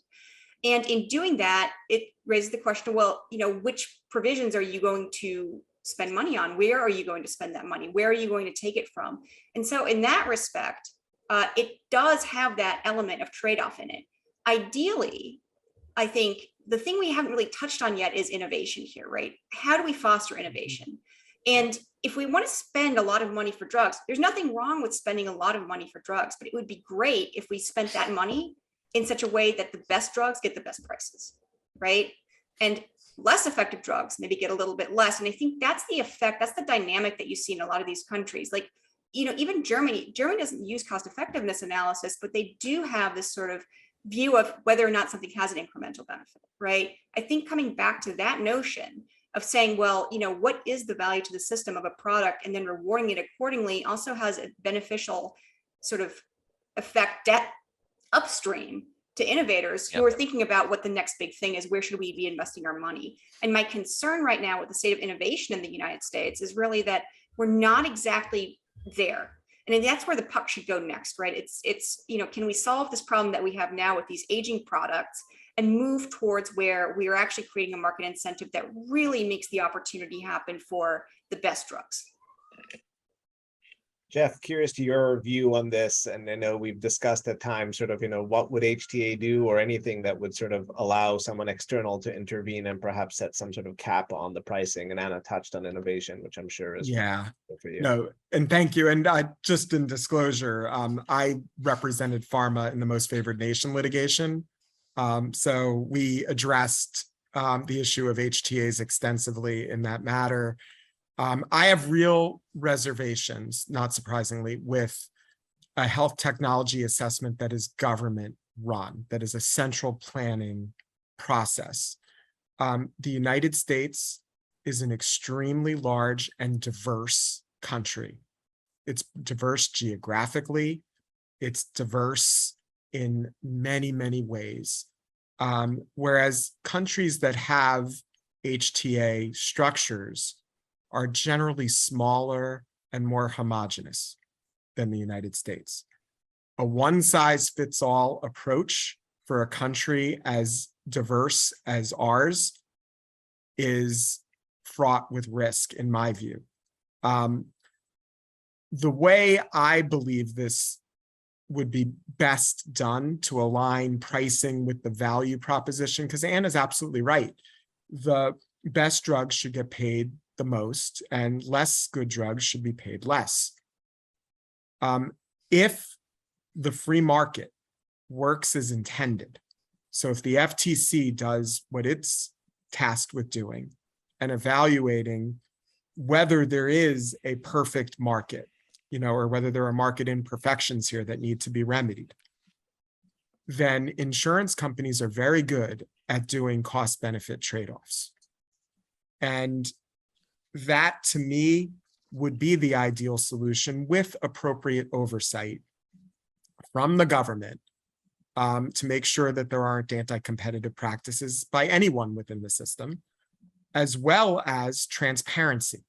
And in doing that, it raises the question, well, which provisions are you going to spend money on? Where are you going to spend that money? Where are you going to take it from? And so in that respect, it does have that element of trade-off in it. Ideally, I think the thing we haven't really touched on yet is innovation here, right? How do we foster innovation? And if we want to spend a lot of money for drugs, there's nothing wrong with spending a lot of money for drugs, but it would be great if we spent that money in such a way that the best drugs get the best prices, right? And less effective drugs maybe get a little bit less. And I think that's the effect, that's the dynamic that you see in a lot of these countries. Like, even Germany doesn't use cost effectiveness analysis, but they do have this sort of view of whether or not something has an incremental benefit, right? I think coming back to that notion of saying, well, what is the value to the system of a product and then rewarding it accordingly also has a beneficial sort of effect upstream to innovators who are thinking about what the next big thing is, where should we be investing our money? And my concern right now with the state of innovation in the United States is really that we're not exactly there. And that's where the puck should go next, right? It's can we solve this problem that we have now with these aging products and move towards where we are actually creating a market incentive that really makes the opportunity happen for the best drugs? Jeff, curious to your view on this, and I know we've discussed at times sort of, what would HTA do or anything that would sort of allow someone external to intervene and perhaps set some sort of cap on the pricing. And Anna touched on innovation, which I'm sure is good for you. No, and thank you. And just in disclosure, I represented pharma in the most favored nation litigation. So we addressed the issue of HTAs extensively in that matter. I have real reservations, not surprisingly, with a health technology assessment that is government run, that is a central planning process. The United States is an extremely large and diverse country. It's diverse geographically, it's diverse in many, many ways. Whereas countries that have HTA structures are generally smaller and more homogeneous than the United States. A one-size-fits-all approach for a country as diverse as ours is fraught with risk, in my view. The way I believe this would be best done to align pricing with the value proposition, because Anna's absolutely right. The best drugs should get paid the most and less good drugs should be paid less. If the free market works as intended, so if the FTC does what it's tasked with doing and evaluating whether there is a perfect market, or whether there are market imperfections here that need to be remedied, then insurance companies are very good at doing cost-benefit trade-offs. And that, to me, would be the ideal solution with appropriate oversight from the government to make sure that there aren't anti-competitive practices by anyone within the system, as well as transparency.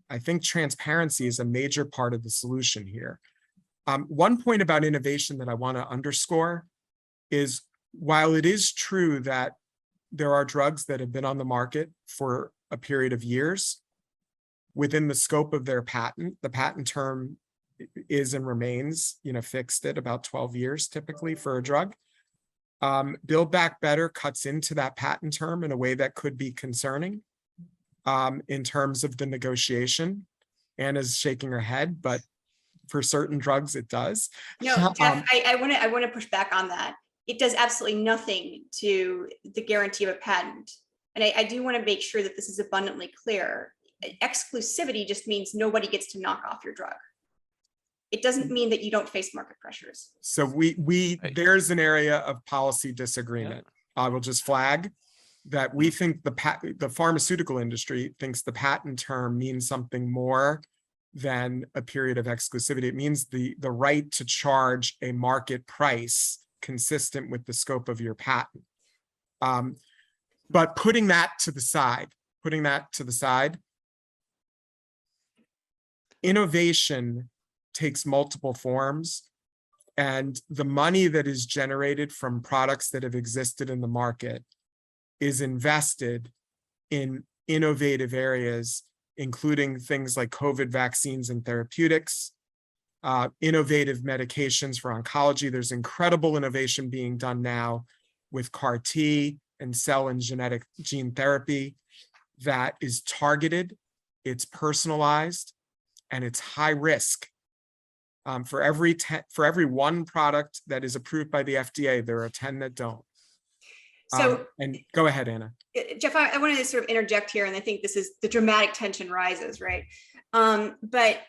I think transparency is a major part of the solution here. One point about innovation that I want to underscore is, while it is true that there are drugs that have been on the market for a period of years, within the scope of their patent, the patent term is and remains, fixed at about 12 years typically for a drug. Build Back Better cuts into that patent term in a way that could be concerning in terms of the negotiation. Anna's shaking her head, but for certain drugs it does. No, Jeff, I want to push back on that. It does absolutely nothing to the guarantee of a patent. And I do want to make sure that this is abundantly clear. Exclusivity just means nobody gets to knock off your drug. It doesn't mean that you don't face market pressures. So there's an area of policy disagreement. I will just flag that we think the pharmaceutical industry thinks the patent term means something more than a period of exclusivity. It means the right to charge a market price consistent with the scope of your patent. But putting that to the side, innovation takes multiple forms, and the money that is generated from products that have existed in the market is invested in innovative areas, including things like COVID vaccines and therapeutics, innovative medications for oncology. There's incredible innovation being done now with CAR T and cell and genetic gene therapy that is targeted, it's personalized, and it's high risk. For every one product that is approved by the FDA, there are 10 that don't. So, and go ahead, Anna. Jeff, I wanted to sort of interject here, and I think this is the dramatic tension rises, right? But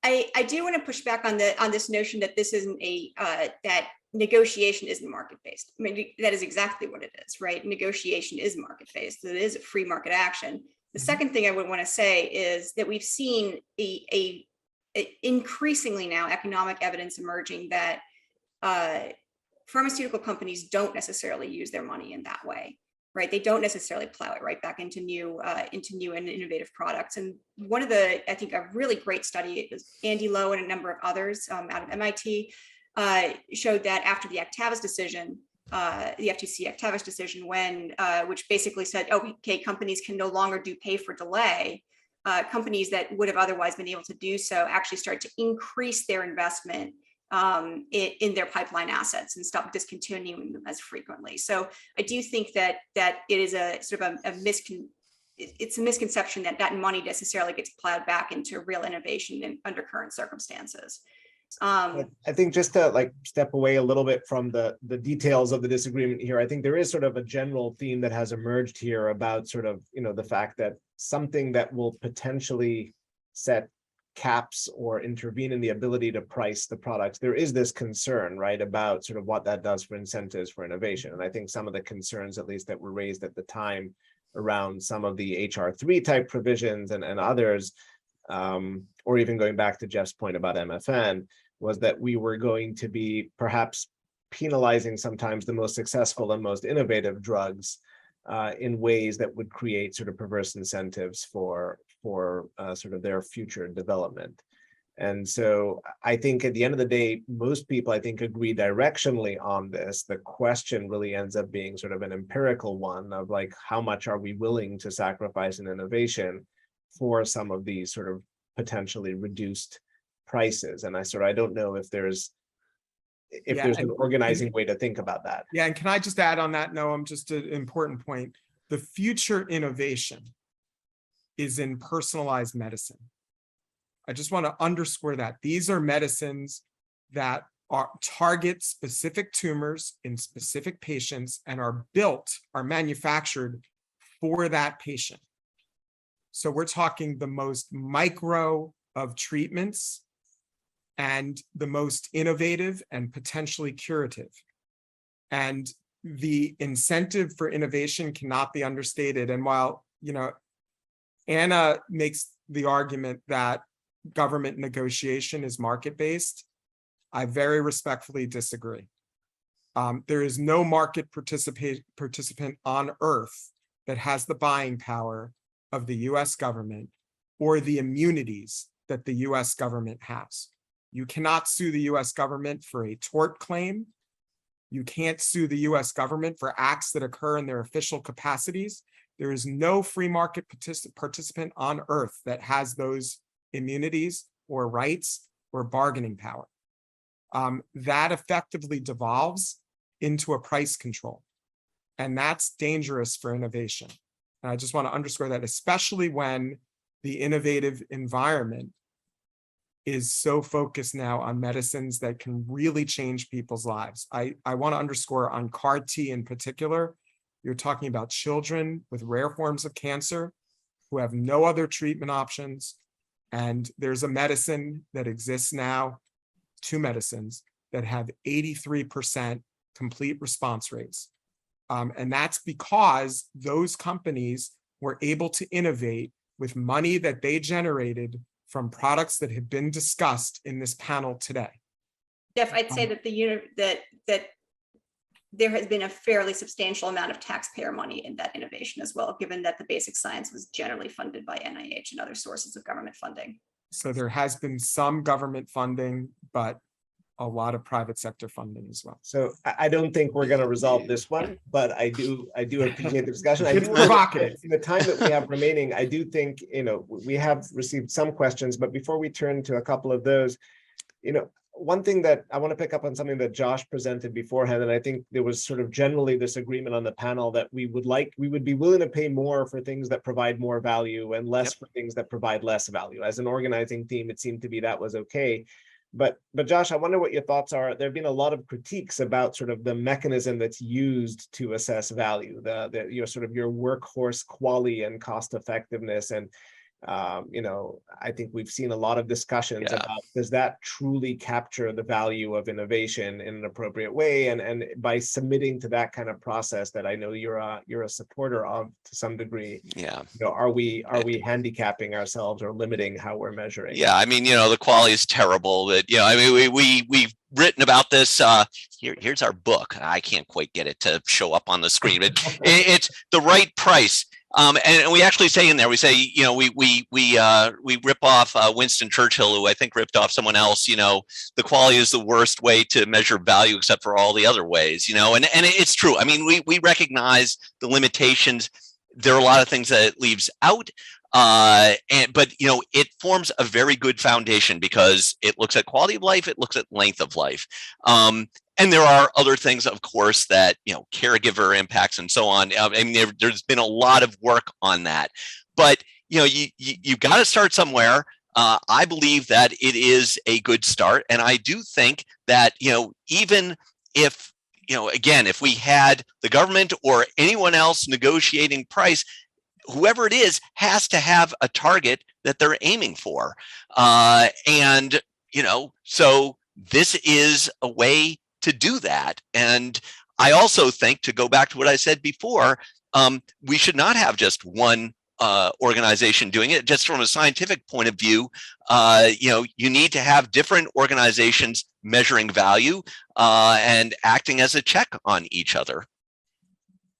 I do want to push back on this notion that this isn't that negotiation isn't market-based. I mean, that is exactly what it is, right? Negotiation is market-based. It is a free market action. The second thing I would want to say is that we've seen a increasingly now economic evidence emerging that pharmaceutical companies don't necessarily use their money in that way, right? They don't necessarily plow it right back into new and innovative products. And one of the, I think, a really great study, it was Andy Lowe and a number of others out of MIT, showed that after the Actavis decision, the FTC Actavis decision, which basically said, okay, companies can no longer do pay for delay. Companies that would have otherwise been able to do so actually start to increase their investment in their pipeline assets and stop discontinuing them as frequently. So I do think that it is a sort of it's a misconception that money necessarily gets plowed back into real innovation under current circumstances. I think just to step away a little bit from the details of the disagreement here, I think there is sort of a general theme that has emerged here about sort of, the fact that something that will potentially set caps or intervene in the ability to price the products, there is this concern, right, about sort of what that does for incentives for innovation. And I think some of the concerns, at least that were raised at the time around some of the HR3 type provisions and others, or even going back to Jeff's point about MFN, was that we were going to be perhaps penalizing sometimes the most successful and most innovative drugs in ways that would create sort of perverse incentives for sort of their future development. And so I think at the end of the day, most people, I think, agree directionally on this. The question really ends up being sort of an empirical one of how much are we willing to sacrifice in innovation for some of these sort of potentially reduced prices. And I don't know if there's an organizing way to think about that. Yeah, and can I just add on that, Noam, just an important point. The future innovation is in personalized medicine. I just want to underscore that. These are medicines that target specific tumors in specific patients and are manufactured for that patient. So we're talking the most micro of treatments and the most innovative and potentially curative. And the incentive for innovation cannot be understated. And while, Anna makes the argument that government negotiation is market-based, I very respectfully disagree. There is no market participant on earth that has the buying power of the US government or the immunities that the US government has. You cannot sue the US government for a tort claim. You can't sue the US government for acts that occur in their official capacities. There is no free market participant on earth that has those immunities or rights or bargaining power. That effectively devolves into a price control. And that's dangerous for innovation. And I just want to underscore that, especially when the innovative environment is so focused now on medicines that can really change people's lives. I want to underscore on CAR T in particular, you're talking about children with rare forms of cancer who have no other treatment options. And there's a medicine that exists now, 2 medicines that have 83% complete response rates. And that's because those companies were able to innovate with money that they generated from products that have been discussed in this panel today. Jeff, I'd say that that there has been a fairly substantial amount of taxpayer money in that innovation as well, given that the basic science was generally funded by NIH and other sources of government funding. So there has been some government funding, but a lot of private sector funding as well. So I don't think we're going to resolve this one, but I do appreciate the discussion. It's provocative. In the time that we have remaining, I do think, we have received some questions, but before we turn to a couple of those, one thing that I want to pick up on something that Josh presented beforehand, and I think there was sort of generally this agreement on the panel that we would be willing to pay more for things that provide more value and less for things that provide less value. As an organizing theme, it seemed to be that was okay. But Josh, I wonder what your thoughts are. There have been a lot of critiques about sort of the mechanism that's used to assess value, your workhorse quality and cost effectiveness. And I think we've seen a lot of discussions about, does that truly capture the value of innovation in an appropriate way? And by submitting to that kind of process that I know you're a supporter of to some degree, are we handicapping ourselves or limiting how we're measuring? Yeah, I mean, the quality is terrible. That I mean, we've written about this. Here's our book. I can't quite get it to show up on the screen, but it's The Right Price. And we actually say in there, we say, we rip off Winston Churchill, who I think ripped off someone else. The quality is the worst way to measure value, except for all the other ways. And it's true. I mean, we recognize the limitations. There are a lot of things that it leaves out. But it forms a very good foundation because it looks at quality of life, it looks at length of life. And there are other things, of course, that, caregiver impacts and so on. I mean, there's been a lot of work on that, but, you've got to start somewhere. I believe that it is a good start. And I do think that, even if, again, if we had the government or anyone else negotiating price, whoever it is has to have a target that they're aiming for. So this is a way to do that. And I also think, to go back to what I said before, we should not have just one organization doing it. Just from a scientific point of view, you need to have different organizations measuring value and acting as a check on each other.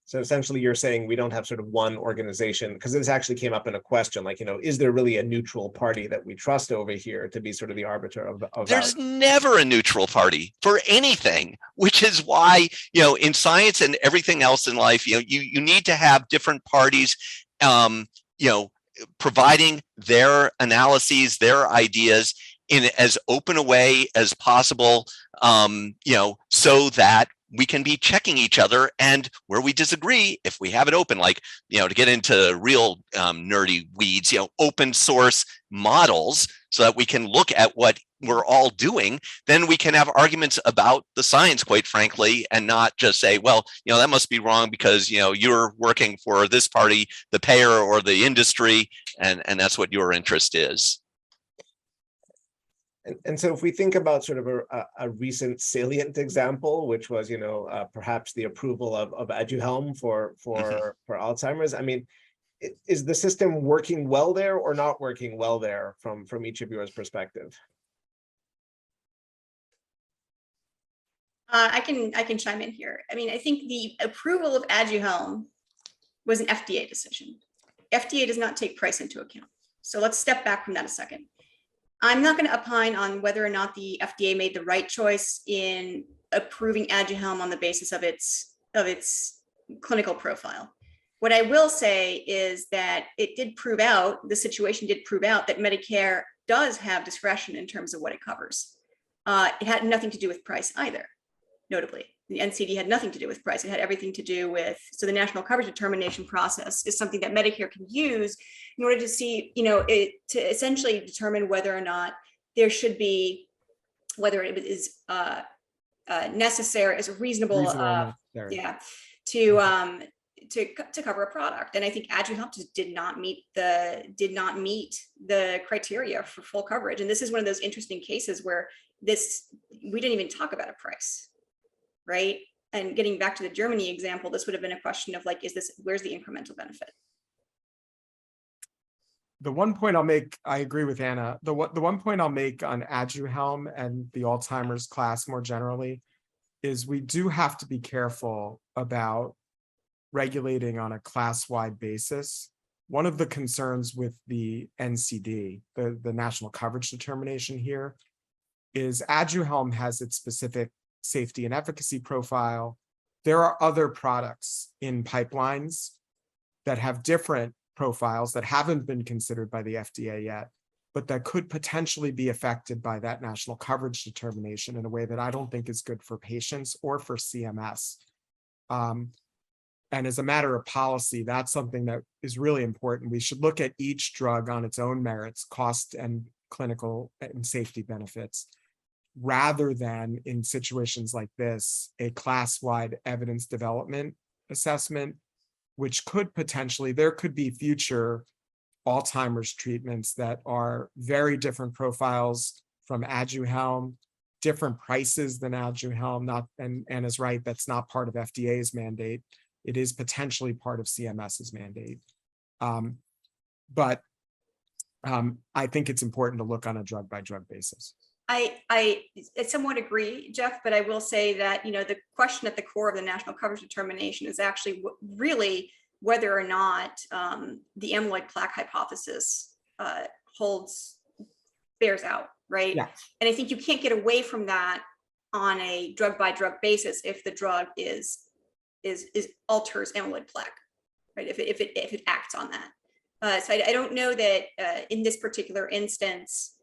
So essentially you're saying we don't have sort of one organization, because this actually came up in a question, like, is there really a neutral party that we trust over here to be sort of the arbiter of There's value? never a neutral party for anything, which is why, in science and everything else in life, you need to have different parties, providing their analyses, their ideas in as open a way as possible, so that we can be checking each other, and where we disagree, if we have it open, like, to get into real nerdy weeds, open source models, so that we can look at what we're all doing, then we can have arguments about the science, quite frankly, and not just say, well, that must be wrong because, you're working for this party, the payer or the industry, and that's what your interest is. And so if we think about sort of a recent salient example, which was, perhaps the approval of Aduhelm for Alzheimer's, I mean, is the system working well there or not working well there from each of yours perspective? I can chime in here. I mean, I think the approval of Aduhelm was an FDA decision. FDA does not take price into account. So let's step back from that a second. I'm not going to opine on whether or not the FDA made the right choice in approving Aduhelm on the basis of its clinical profile. What I will say is that the situation did prove out that Medicare does have discretion in terms of what it covers. It had nothing to do with price either, notably. The NCD had nothing to do with price. It had everything to do with, so the national coverage determination process is something that Medicare can use in order to see, to essentially determine whether or not there should be, whether it is necessary, as a reasonable to cover a product. And I think Aduhelm just did not meet the criteria for full coverage. And this is one of those interesting cases where we didn't even talk about a price. Right. and getting back to the Germany example, this would have been a question of like, where's the incremental benefit? The one point I'll make, I agree with Anna. The one point I'll make on Aduhelm and the Alzheimer's class more generally is we do have to be careful about regulating on a class-wide basis. One of the concerns with the NCD, the National Coverage Determination here, is Aduhelm has its specific safety and efficacy profile. There are other products in pipelines that have different profiles that haven't been considered by the FDA yet, but that could potentially be affected by that national coverage determination in a way that I don't think is good for patients or for CMS. And as a matter of policy, that's something that is really important. We should look at each drug on its own merits, cost and clinical and safety benefits, rather than in situations like this, a class-wide evidence development assessment, which could potentially, there could be future Alzheimer's treatments that are very different profiles from Aduhelm, different prices than Aduhelm, and is right, that's not part of FDA's mandate. It is potentially part of CMS's mandate. But I think it's important to look on a drug by drug basis. I somewhat agree, Jeff, but I will say that, the question at the core of the national coverage determination is actually really whether or not the amyloid plaque hypothesis bears out, right? Yeah. And I think you can't get away from that on a drug by drug basis if the drug alters amyloid plaque, right? If it acts on that. So I don't know that in this particular instance,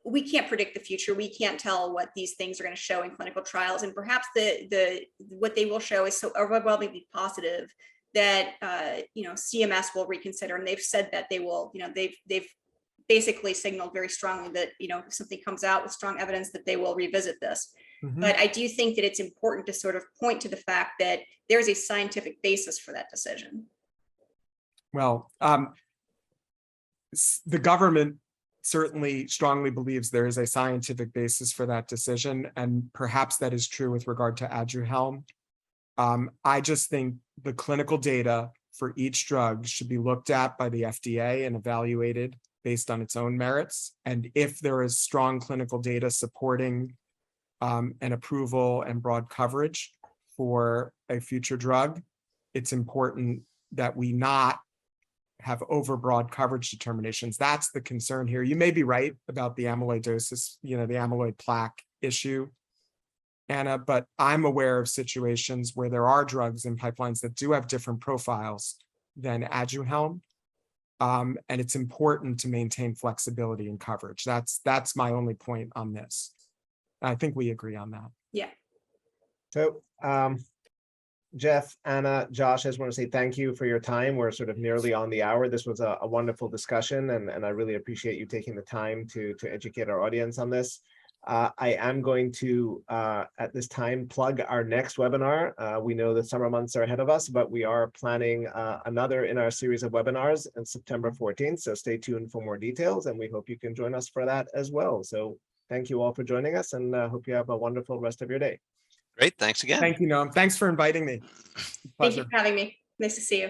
we can't predict the future. We can't tell what these things are going to show in clinical trials, and perhaps what they will show is so overwhelmingly positive that CMS will reconsider, and they've said that they will. They've basically signaled very strongly that if something comes out with strong evidence that they will revisit this. Mhm. But I do think that it's important to sort of point to the fact that there's a scientific basis for that decision. Well, the government certainly strongly believes there is a scientific basis for that decision, and perhaps that is true with regard to Aduhelm. I just think the clinical data for each drug should be looked at by the FDA and evaluated based on its own merits. And if there is strong clinical data supporting an approval and broad coverage for a future drug, it's important that we not have overbroad coverage determinations. That's the concern here. You may be right about the amyloidosis, the amyloid plaque issue, Anna, but I'm aware of situations where there are drugs in pipelines that do have different profiles than Aduhelm. And it's important to maintain flexibility in coverage. That's my only point on this. I think we agree on that. Yeah. So, Jeff, Anna, Josh, I just want to say thank you for your time. We're sort of nearly on the hour. This was a wonderful discussion, and I really appreciate you taking the time to educate our audience on this. I am going to, at this time, plug our next webinar. We know the summer months are ahead of us, but we are planning another in our series of webinars on September 14th. So stay tuned for more details, and we hope you can join us for that as well. So thank you all for joining us, and hope you have a wonderful rest of your day. Great. Thanks again. Thank you, Noam. Thanks for inviting me. Thank Pleasure. you for having me. Nice to see you.